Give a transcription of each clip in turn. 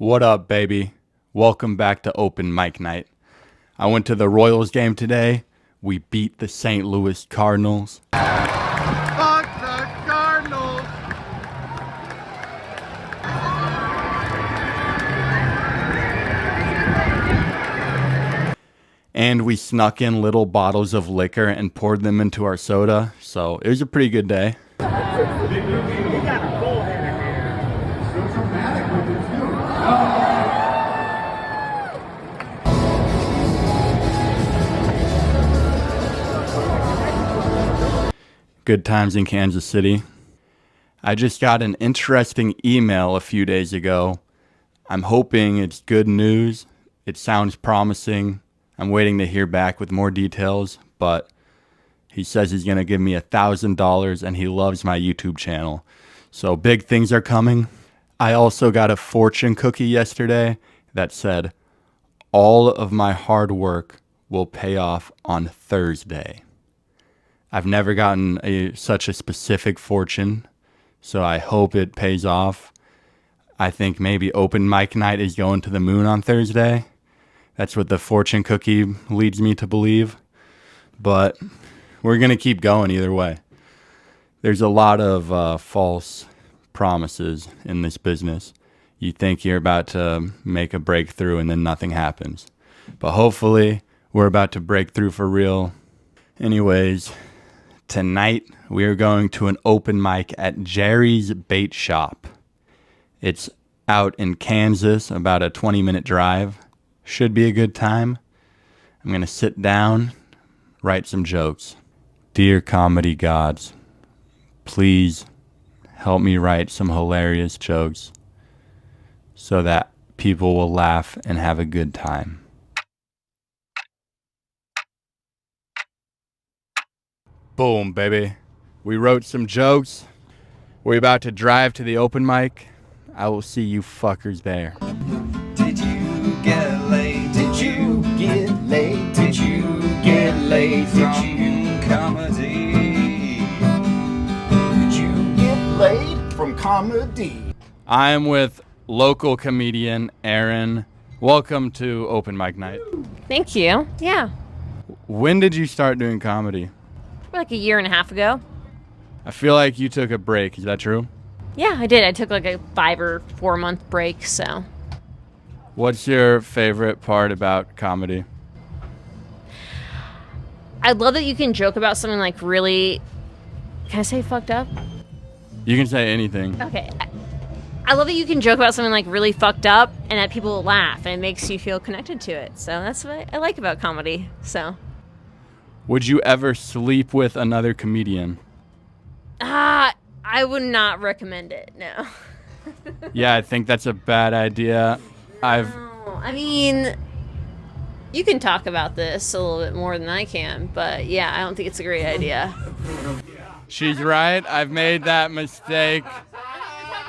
What up, baby? Welcome back to Open Mic Night. I went to the Royals game today. We beat the St. Louis Cardinals. Fuck the Cardinals! And we snuck in little bottles of liquor and poured them into our soda. So it was a pretty good day. Good times in Kansas City. I just got an interesting email a few days ago. I'm hoping it's good news. It sounds promising. I'm waiting to hear back with more details, but he says he's going to give me $1,000 and he loves my YouTube channel. So big things are coming. I also got a fortune cookie yesterday that said, all of my hard work will pay off on Thursday. I've never gotten such a specific fortune, so I hope it pays off. I think maybe Open Mic Night is going to the moon on Thursday. That's what the fortune cookie leads me to believe. But we're going to keep going either way. There's a lot of false promises in this business. You think you're about to make a breakthrough and then nothing happens. But hopefully we're about to break through for real. Anyways, tonight we are going to an open mic at Jerry's Bait Shop. It's out in Kansas, about a 20-minute drive. Should be a good time. I'm going to sit down, write some jokes. Dear comedy gods, please help me write some hilarious jokes so that people will laugh and have a good time. Boom, baby. We wrote some jokes. We're about to drive to the open mic. I will see you fuckers there. Did you get laid? Did you get laid? Did you get laid from comedy? Did you get laid from comedy? I am with local comedian Aaron. Welcome to Open Mic Night. Thank you. Yeah. When did you start doing comedy? Like a year and a half ago. I feel like you took a break. Is that true? Yeah, I did. I took like a 5 or 4 month break, so. What's your favorite part about comedy? I love that you can joke about something like really. Can I say fucked up? You can say anything. Okay. I love that you can joke about something like really fucked up and that people will laugh and it makes you feel connected to it. So that's what I like about comedy. So. Would you ever sleep with another comedian? I would not recommend it. No. Yeah, I think that's a bad idea. No, I mean, you can talk about this a little bit more than I can, but yeah, I don't think it's a great idea. She's right. I've made that mistake.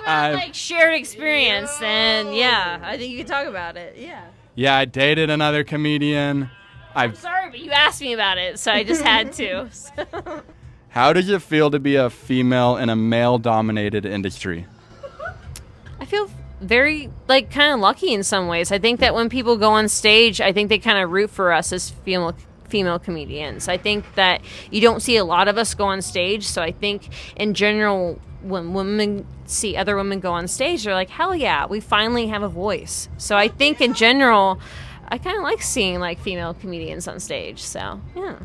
Like shared experience, then yeah, I think you can talk about it. Yeah. Yeah, I dated another comedian. I'm sorry, but you asked me about it, so I just had to. So. How does it feel to be a female in a male-dominated industry? I feel very, like, kind of lucky in some ways. I think that when people go on stage, I think they kind of root for us as female comedians. I think that you don't see a lot of us go on stage, so I think in general, when women see other women go on stage, they're like, hell yeah, we finally have a voice. So I think in general, I kind of like seeing like female comedians on stage. So yeah.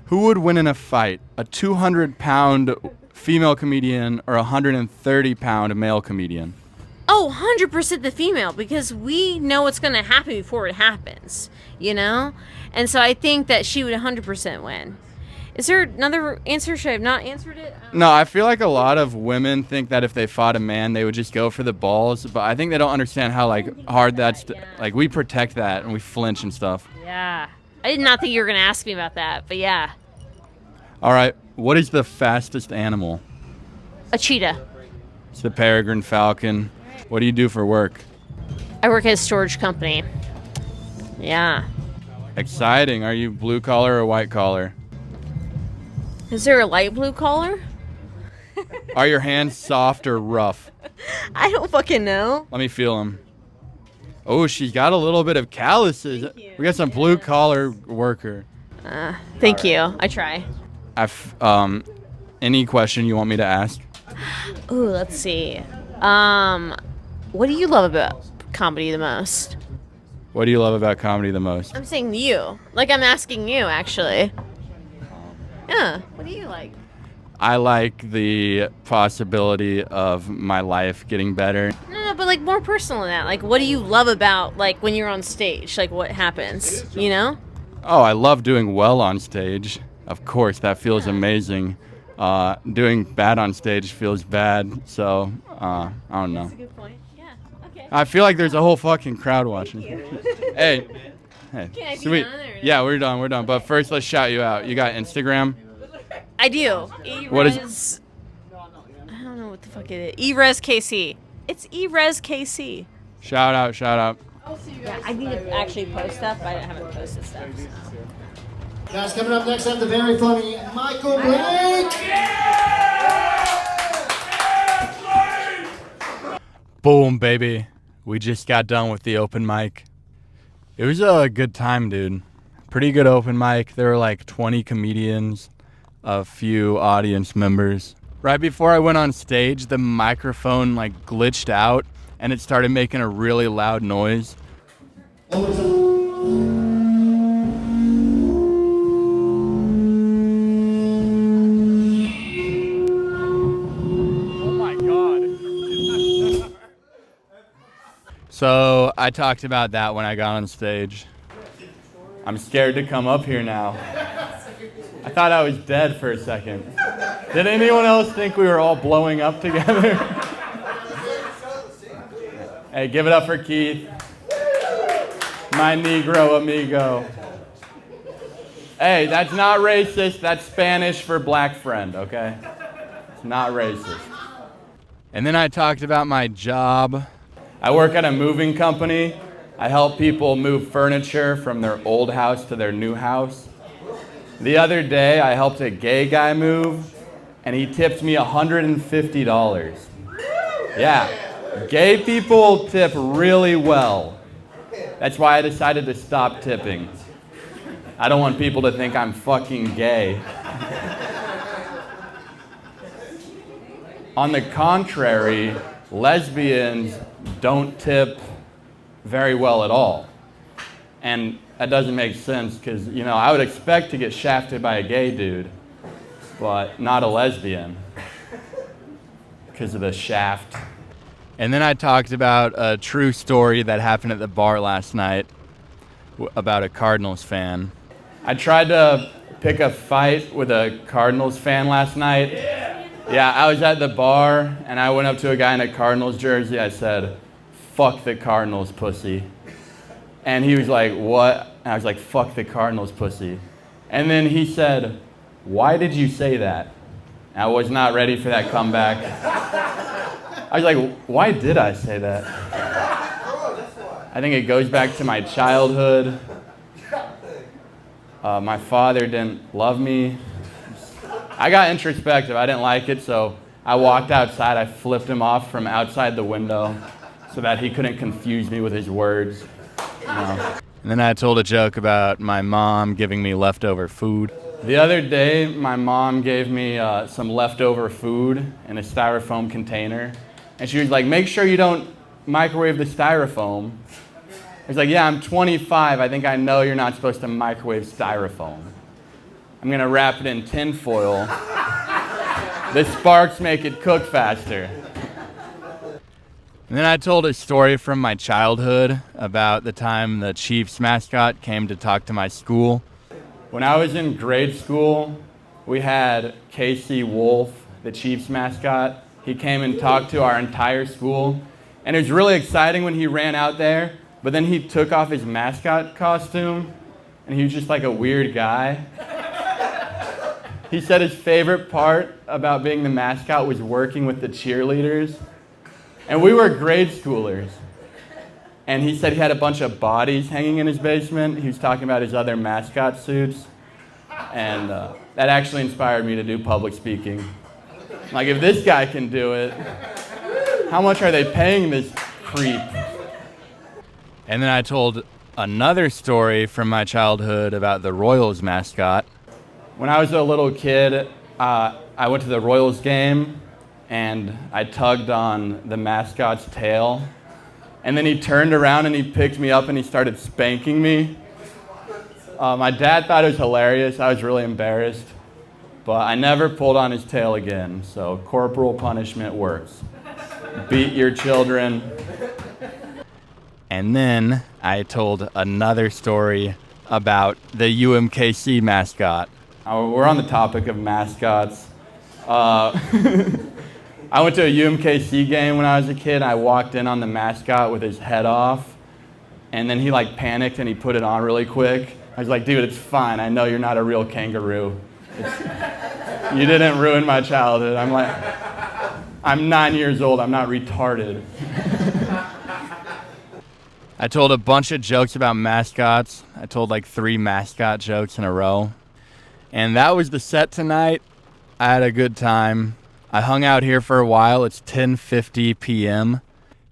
Who would win in a fight, a 200-pound female comedian or a 130-pound male comedian? Oh, 100% the female, because we know what's going to happen before it happens, you know? And so I think that she would 100% win. Is there another answer? Should I have not answered it? No, I feel like a lot of women think that if they fought a man, they would just go for the balls. But I think they don't understand how like hard that's like we protect that and we flinch and stuff. Yeah. I did not think you were going to ask me about that, but yeah. All right. What is the fastest animal? A cheetah. It's the peregrine falcon. What do you do for work? I work at a storage company. Yeah. Exciting. Are you blue collar or white collar? Is there a light blue collar? Are your hands soft or rough? I don't fucking know. Let me feel them. Oh, she's got a little bit of calluses. Thank you. We got some blue collar worker. Thank you. I try. Any question you want me to ask? Ooh, let's see. What do you love about comedy the most? What do you love about comedy the most? I'm saying you. Like I'm asking you, actually. Yeah. What do you like? I like the possibility of my life getting better. No, but like more personal than that. Like, what do you love about like when you're on stage? Like, what happens? You know? Oh, I love doing well on stage. Of course, that feels amazing. Doing bad on stage feels bad. So, I don't know. That's a good point. Yeah. Okay. I feel like there's a whole fucking crowd watching. Hey. Can I be Sweet. done or no? Yeah, we're done. But first, let's shout you out. You got Instagram? I do. What is- Erez- I don't know what the fuck it is. Erez KC. It's Erez KC. Shout out. Yeah, I need to actually post stuff, but I haven't posted stuff. So. Guys, coming up next, I have the very funny Michael Blake. Boom, baby. We just got done with the open mic. It was a good time, dude. Pretty good open mic. There were like 20 comedians, a few audience members. Right before I went on stage, the microphone like glitched out and it started making a really loud noise. Oh my God. So I talked about that when I got on stage. I'm scared to come up here now. I thought I was dead for a second. Did anyone else think we were all blowing up together? Hey, give it up for Keith. My Negro amigo. Hey, that's not racist. That's Spanish for black friend, okay? It's not racist. And then I talked about my job. I work at a moving company. I help people move furniture from their old house to their new house. The other day, I helped a gay guy move, and he tipped me $150. Yeah, gay people tip really well. That's why I decided to stop tipping. I don't want people to think I'm fucking gay. On the contrary, lesbians don't tip very well at all. And that doesn't make sense because, you know, I would expect to get shafted by a gay dude, but not a lesbian because of the shaft. And then I talked about a true story that happened at the bar last night about a Cardinals fan. I tried to pick a fight with a Cardinals fan last night. Yeah, I was at the bar and I went up to a guy in a Cardinals jersey. I said, "Fuck the Cardinals, pussy." And he was like, "What?" And I was like, "Fuck the Cardinals, pussy." And then he said, "Why did you say that?" And I was not ready for that comeback. I was like, "Why did I say that?" I think it goes back to my childhood. My father didn't love me. I got introspective. I didn't like it, so I walked outside. I flipped him off from outside the window so that he couldn't confuse me with his words. You know. And then I told a joke about my mom giving me leftover food. The other day, my mom gave me some leftover food in a styrofoam container. And she was like, "Make sure you don't microwave the styrofoam." I was like, "Yeah, I'm 25. I think I know you're not supposed to microwave styrofoam. I'm going to wrap it in tin foil. The sparks make it cook faster." And then I told a story from my childhood about the time the Chiefs mascot came to talk to my school. When I was in grade school, we had Casey Wolf, the Chiefs mascot. He came and talked to our entire school. And it was really exciting when he ran out there, but then he took off his mascot costume, and he was just like a weird guy. He said his favorite part about being the mascot was working with the cheerleaders. And we were grade schoolers. And he said he had a bunch of bodies hanging in his basement. He was talking about his other mascot suits. And that actually inspired me to do public speaking. Like, if this guy can do it, how much are they paying this creep? And then I told another story from my childhood about the Royals mascot. When I was a little kid, I went to the Royals game and I tugged on the mascot's tail. And then he turned around and he picked me up and he started spanking me. My dad thought it was hilarious. I was really embarrassed. But I never pulled on his tail again. So corporal punishment works. Beat your children. And then I told another story about the UMKC mascot. We're on the topic of mascots. I went to a UMKC game when I was a kid. I walked in on the mascot with his head off, and then he like panicked and he put it on really quick. I was like, dude, it's fine. I know you're not a real kangaroo. You didn't ruin my childhood. I'm 9 years old. I'm not retarded. I told a bunch of jokes about mascots. I told like 3 mascot jokes in a row. And that was the set tonight. I had a good time. I hung out here for a while. It's 10:50 p.m.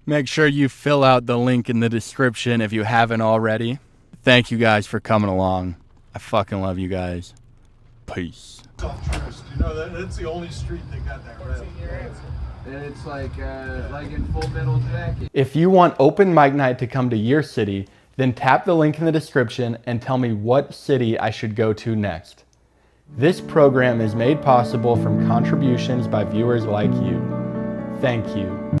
Make sure you fill out the link in the description if you haven't already. Thank you guys for coming along. I fucking love you guys. Peace. Self-trust. You know that's the only street that got that red. And it's like in Full Metal Jacket. If you want open mic night to come to your city, then tap the link in the description and tell me what city I should go to next. This program is made possible from contributions by viewers like you. Thank you.